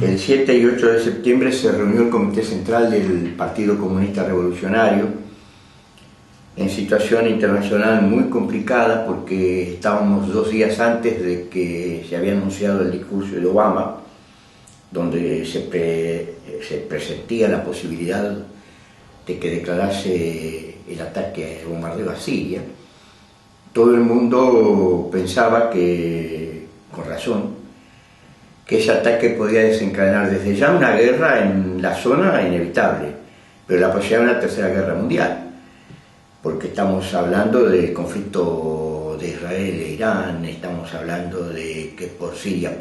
El 7 y 8 de septiembre se reunió el Comité Central del Partido Comunista Revolucionario en situación internacional muy complicada porque estábamos 2 días antes de que se había anunciado el discurso de Obama, donde se presentía la posibilidad de que declarase el ataque, el bombardeo a Siria. Todo el mundo pensaba que, con razón, que ese ataque podía desencadenar desde ya una guerra en la zona inevitable, pero la posibilidad de una tercera guerra mundial, porque estamos hablando del conflicto de Israel e Irán, estamos hablando de que por Siria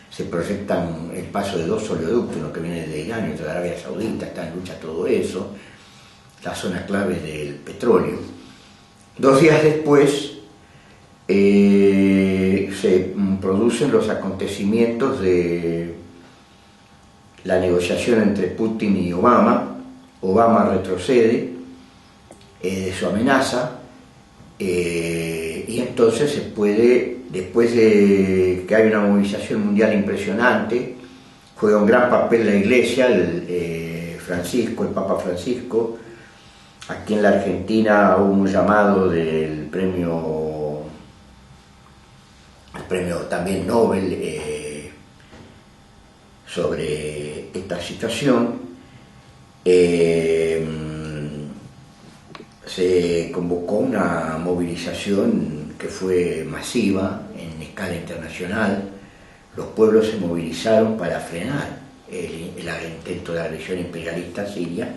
se proyectan el paso de 2 oleoductos, uno que viene de Irán y otro de Arabia Saudita, está en lucha todo eso, la zona clave del petróleo. 2 días después se producen los acontecimientos de la negociación entre Putin y Obama. Obama retrocede de su amenaza y entonces se puede, después de que hay una movilización mundial impresionante, juega un gran papel la Iglesia, el Papa Francisco. Aquí en la Argentina hubo un llamado del premio también Nobel sobre esta situación. Se convocó una movilización que fue masiva en escala internacional. Los pueblos se movilizaron para frenar el intento de agresión imperialista a Siria,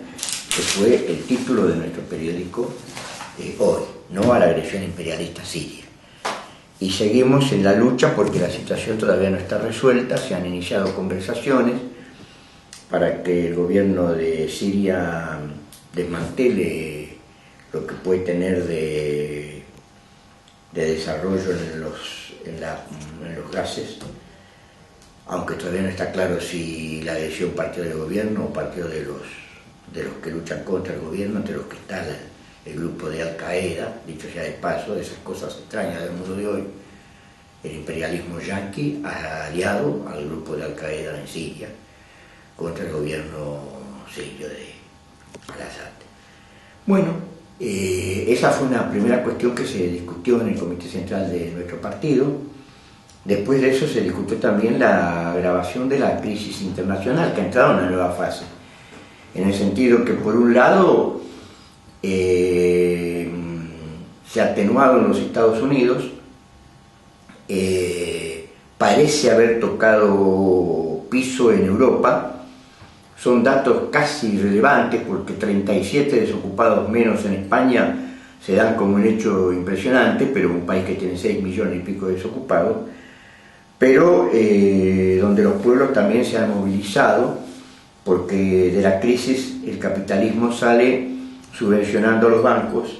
que fue el título de nuestro periódico hoy, no a la agresión imperialista a Siria. Y seguimos en la lucha porque la situación todavía no está resuelta. Se han iniciado conversaciones para que el gobierno de Siria desmantele lo que puede tener de desarrollo en los gases, aunque todavía no está claro si la adhesión partió del gobierno o partió de los que luchan contra el gobierno, entre los que está el grupo de Al-Qaeda, dicho sea de paso, de esas cosas extrañas del mundo de hoy. El imperialismo yanqui ha aliado al grupo de Al-Qaeda en Siria contra el gobierno sirio de Al-Assad. Bueno, esa fue una primera cuestión que se discutió en el Comité Central de nuestro partido. Después de eso se discutió también la agravación de la crisis internacional, que ha entrado en una nueva fase, en el sentido que por un lado se ha atenuado en los Estados Unidos, parece haber tocado piso en Europa. Son datos casi irrelevantes porque 37 desocupados menos en España se dan como un hecho impresionante, pero un país que tiene 6 millones y pico de desocupados, pero donde los pueblos también se han movilizado, porque de la crisis el capitalismo sale subvencionando a los bancos,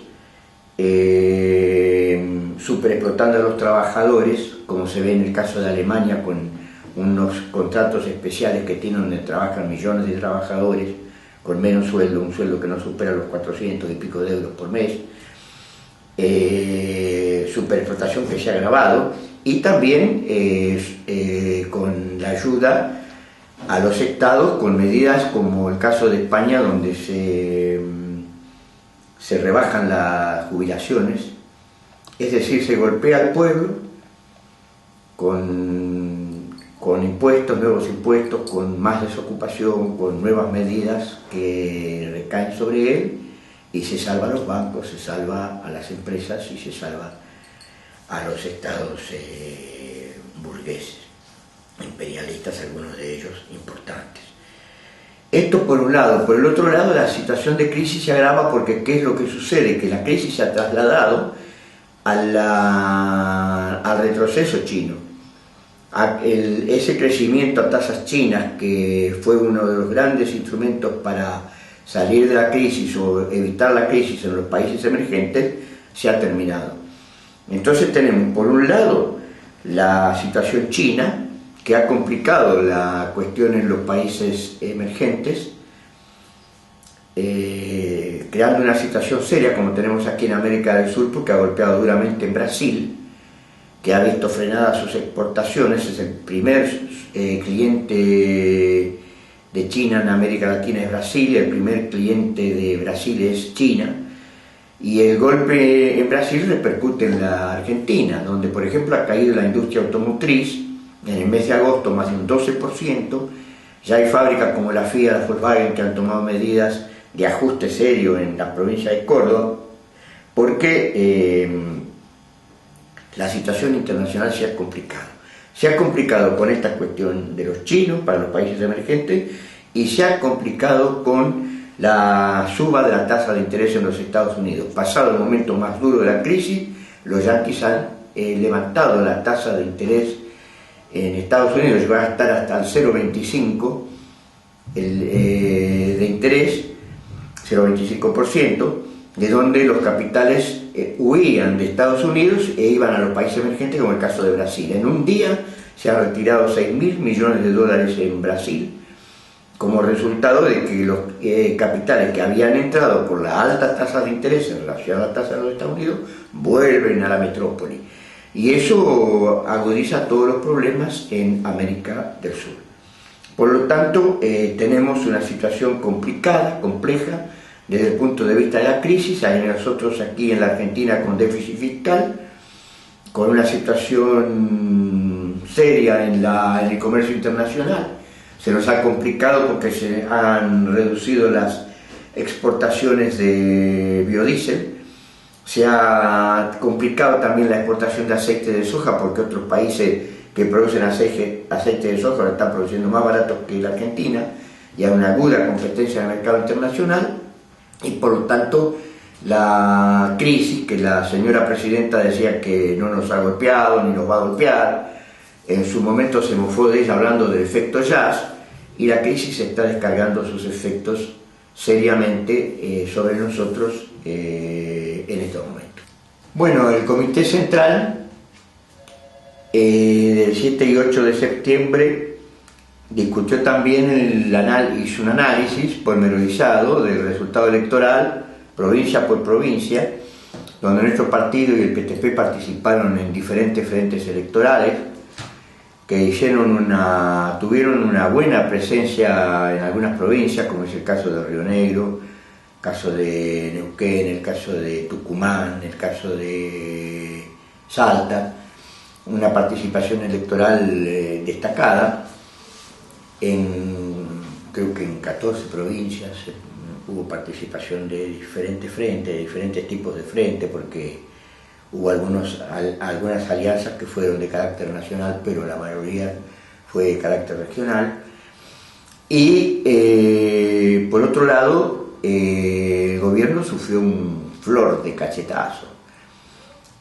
superexplotando a los trabajadores, como se ve en el caso de Alemania con unos contratos especiales que tienen donde trabajan millones de trabajadores con menos sueldo, un sueldo que no supera los 400 y pico de euros por mes, superexplotación que se ha agravado, y también con la ayuda a los estados con medidas como el caso de España, donde se rebajan las jubilaciones, es decir, se golpea al pueblo con impuestos, nuevos impuestos, con más desocupación, con nuevas medidas que recaen sobre él, y se salva a los bancos, se salva a las empresas y se salva a los estados burgueses, imperialistas, algunos de ellos importantes. Esto por un lado. Por el otro lado, la situación de crisis se agrava porque ¿qué es lo que sucede? Que la crisis se ha trasladado al retroceso chino. Ese crecimiento a tasas chinas, que fue uno de los grandes instrumentos para salir de la crisis o evitar la crisis en los países emergentes, se ha terminado. Entonces tenemos, por un lado, la situación china, que ha complicado la cuestión en los países emergentes, creando una situación seria como tenemos aquí en América del Sur, porque ha golpeado duramente en Brasil, que ha visto frenadas sus exportaciones. Es el primer cliente de China en América Latina es Brasil, el primer cliente de Brasil es China, y el golpe en Brasil repercute en la Argentina, donde por ejemplo ha caído la industria automotriz en el mes de agosto más de un 12%. Ya hay fábricas como la Fiat, la Volkswagen, que han tomado medidas de ajuste serio en la provincia de Córdoba, porque la situación internacional se ha complicado. Se ha complicado con esta cuestión de los chinos para los países emergentes y se ha complicado con la suba de la tasa de interés en los Estados Unidos. Pasado el momento más duro de la crisis, los yanquis han levantado la tasa de interés en Estados Unidos, y va a estar hasta el 0,25% de interés, 0,25%, de donde los capitales huían de Estados Unidos e iban a los países emergentes, como el caso de Brasil. En un día se han retirado 6.000 millones de dólares en Brasil, como resultado de que los capitales que habían entrado por la alta tasa de interés en relación a la tasa de los Estados Unidos vuelven a la metrópoli. Y eso agudiza todos los problemas en América del Sur. Por lo tanto, tenemos una situación complicada, compleja, desde el punto de vista de la crisis. Hay nosotros aquí en la Argentina con déficit fiscal, con una situación seria en el comercio internacional. Se nos ha complicado porque se han reducido las exportaciones de biodiesel. Se ha complicado también la exportación de aceite de soja, porque otros países que producen aceite de soja lo están produciendo más barato que la Argentina, y hay una aguda competencia en el mercado internacional. Y por lo tanto la crisis, que la señora presidenta decía que no nos ha golpeado ni nos va a golpear, en su momento se mofó de ella hablando del efecto jazz, y la crisis está descargando sus efectos seriamente sobre nosotros en estos momentos. Bueno, el Comité Central del 7 y 8 de septiembre discutió también hizo un análisis pormenorizado del resultado electoral, provincia por provincia, donde nuestro partido y el PTP participaron en diferentes frentes electorales, que tuvieron una buena presencia en algunas provincias, como es el caso de Río Negro, el caso de Neuquén, el caso de Tucumán, el caso de Salta, una participación electoral destacada. Creo que en 14 provincias hubo participación de diferentes frentes, de diferentes tipos de frentes, porque hubo algunas alianzas que fueron de carácter nacional, pero la mayoría fue de carácter regional. Y por otro lado, el gobierno sufrió un flor de cachetazo.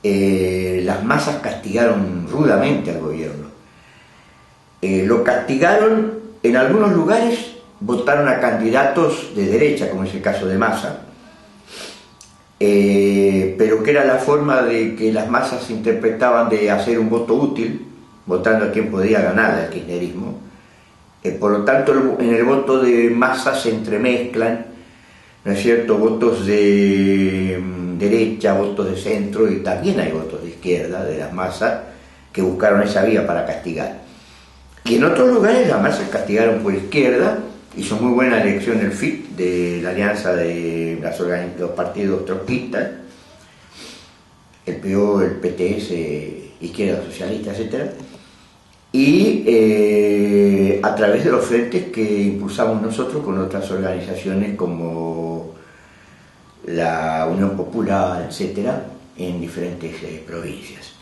Las masas castigaron rudamente al gobierno. Lo castigaron. En algunos lugares votaron a candidatos de derecha, como es el caso de Massa, pero que era la forma de que las masas interpretaban de hacer un voto útil, votando a quien podía ganar el kirchnerismo. Por lo tanto, en el voto de Massa se entremezclan, ¿no es cierto?, votos de derecha, votos de centro, y también hay votos de izquierda, de las masas, que buscaron esa vía para castigar. Y en otros lugares las masas castigaron por izquierda. Hizo muy buena elección el FIT, de la alianza de los partidos trotskistas, el PO, el PTS, Izquierda Socialista, etc. Y a través de los frentes que impulsamos nosotros con otras organizaciones como la Unión Popular, etc., en diferentes provincias.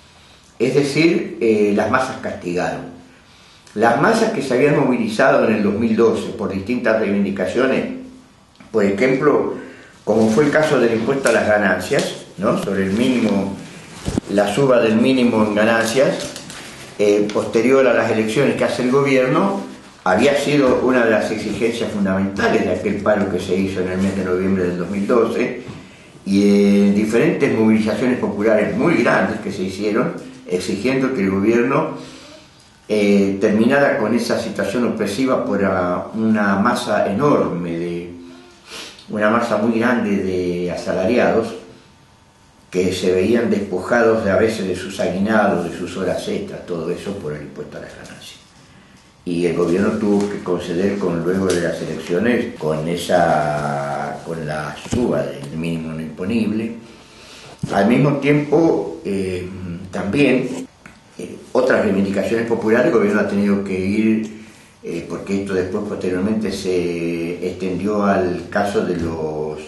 Es decir, las masas castigaron. Las masas que se habían movilizado en el 2012 por distintas reivindicaciones, por ejemplo, como fue el caso del impuesto a las ganancias, ¿no?, sobre el mínimo, la suba del mínimo en ganancias, posterior a las elecciones que hace el gobierno, había sido una de las exigencias fundamentales de aquel paro que se hizo en el mes de noviembre del 2012, y en diferentes movilizaciones populares muy grandes que se hicieron, exigiendo que el gobierno terminara con esa situación opresiva por una masa enorme, una masa muy grande de asalariados que se veían despojados a veces de sus aguinaldos, de sus horas extras, todo eso por el impuesto a las ganancias. Y el gobierno tuvo que conceder luego de las elecciones con la suba del mínimo no imponible. Al mismo tiempo, también otras reivindicaciones populares, el gobierno ha tenido que ir, porque esto después posteriormente se extendió al caso de los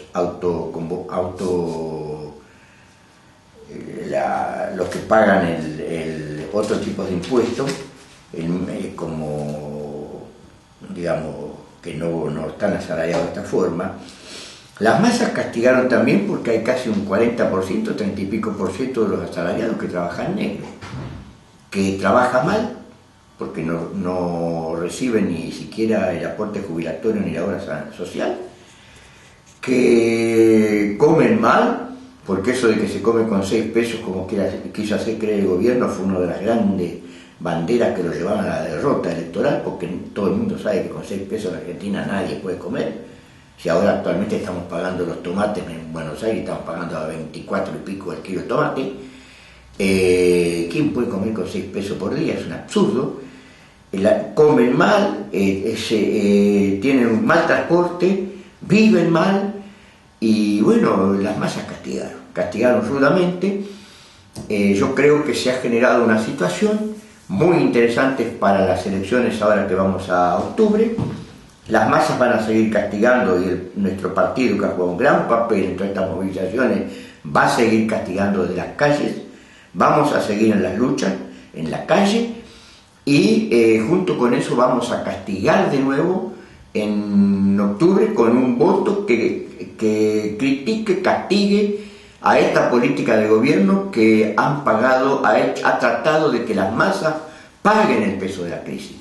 los que pagan el otro tipo de impuestos, como digamos que no están asalariados de esta forma. Las masas castigaron también porque hay casi un 40%, 30 y pico por ciento de los asalariados que trabajan negro, que trabaja mal porque no reciben ni siquiera el aporte jubilatorio ni la obra social, que comen mal, porque eso de que se come con 6 pesos como quiso hacer creer el gobierno fue una de las grandes banderas que lo llevaban a la derrota electoral, porque todo el mundo sabe que con 6 pesos en Argentina nadie puede comer. Si ahora actualmente estamos pagando los tomates en Buenos Aires, estamos pagando a 24 y pico el kilo de tomate, ¿quién puede comer con 6 pesos por día? Es un absurdo. Comen mal, tienen un mal transporte, viven mal, y bueno, las masas castigaron rudamente. Yo creo que se ha generado una situación muy interesante para las elecciones ahora que vamos a octubre. Las masas van a seguir castigando y nuestro partido, que ha jugado un gran papel en todas estas movilizaciones, va a seguir castigando desde las calles. Vamos a seguir en las luchas, en la calle, y junto con eso vamos a castigar de nuevo en octubre con un voto que critique, castigue a esta política de gobierno que ha tratado de que las masas paguen el peso de la crisis.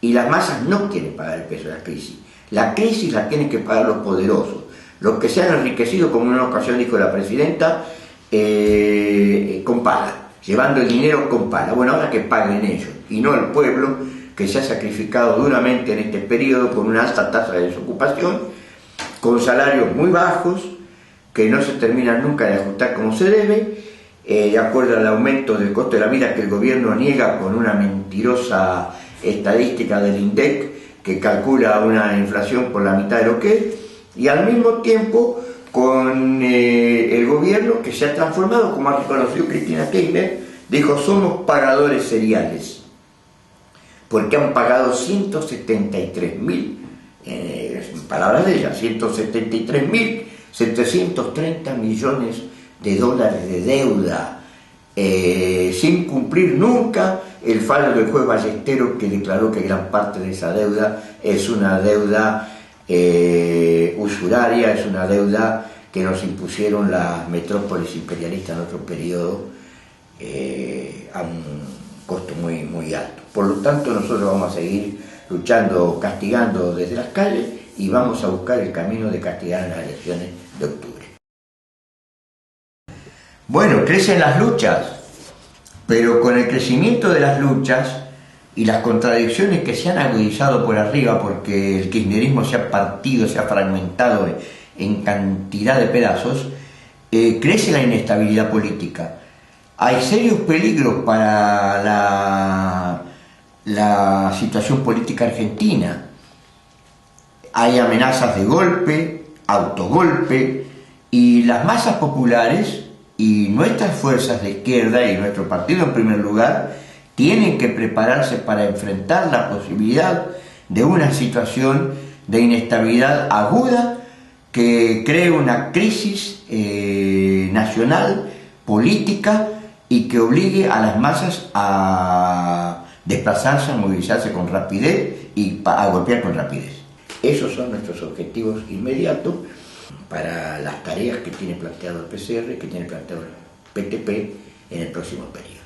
Y las masas no quieren pagar el peso de la crisis. La crisis la tienen que pagar los poderosos, los que se han enriquecido, como en una ocasión dijo la presidenta, con pala, llevando el dinero con pala. Bueno, ahora que paguen ellos, y no el pueblo, que se ha sacrificado duramente en este periodo con una alta tasa de desocupación, con salarios muy bajos, que no se terminan nunca de ajustar como se debe, de acuerdo al aumento del costo de la vida que el gobierno niega con una mentirosa estadística del INDEC que calcula una inflación por la mitad de lo que es, y al mismo tiempo con el gobierno que se ha transformado, como ha reconocido Cristina Kirchner, dijo: somos pagadores seriales, porque han pagado 173.000, en palabras de ella, 173.730 millones de dólares de deuda, sin cumplir nunca el fallo del juez Ballesteros, que declaró que gran parte de esa deuda es una deuda usuraria, es una deuda que nos impusieron las metrópolis imperialistas en otro periodo a un costo muy, muy alto. Por lo tanto, nosotros vamos a seguir luchando, castigando desde las calles, y vamos a buscar el camino de castigar en las elecciones de octubre. Bueno, crecen las luchas, pero con el crecimiento de las luchas y las contradicciones que se han agudizado por arriba, porque el kirchnerismo se ha partido, se ha fragmentado en cantidad de pedazos, crece la inestabilidad política. Hay serios peligros para la situación política argentina. Hay amenazas de golpe, autogolpe, y las masas populares y nuestras fuerzas de izquierda y nuestro partido en primer lugar tienen que prepararse para enfrentar la posibilidad de una situación de inestabilidad aguda que cree una crisis nacional, política, y que obligue a las masas a desplazarse, movilizarse con rapidez y a golpear con rapidez. Esos son nuestros objetivos inmediatos para las tareas que tiene planteado el PCR, que tiene planteado el PTP en el próximo periodo.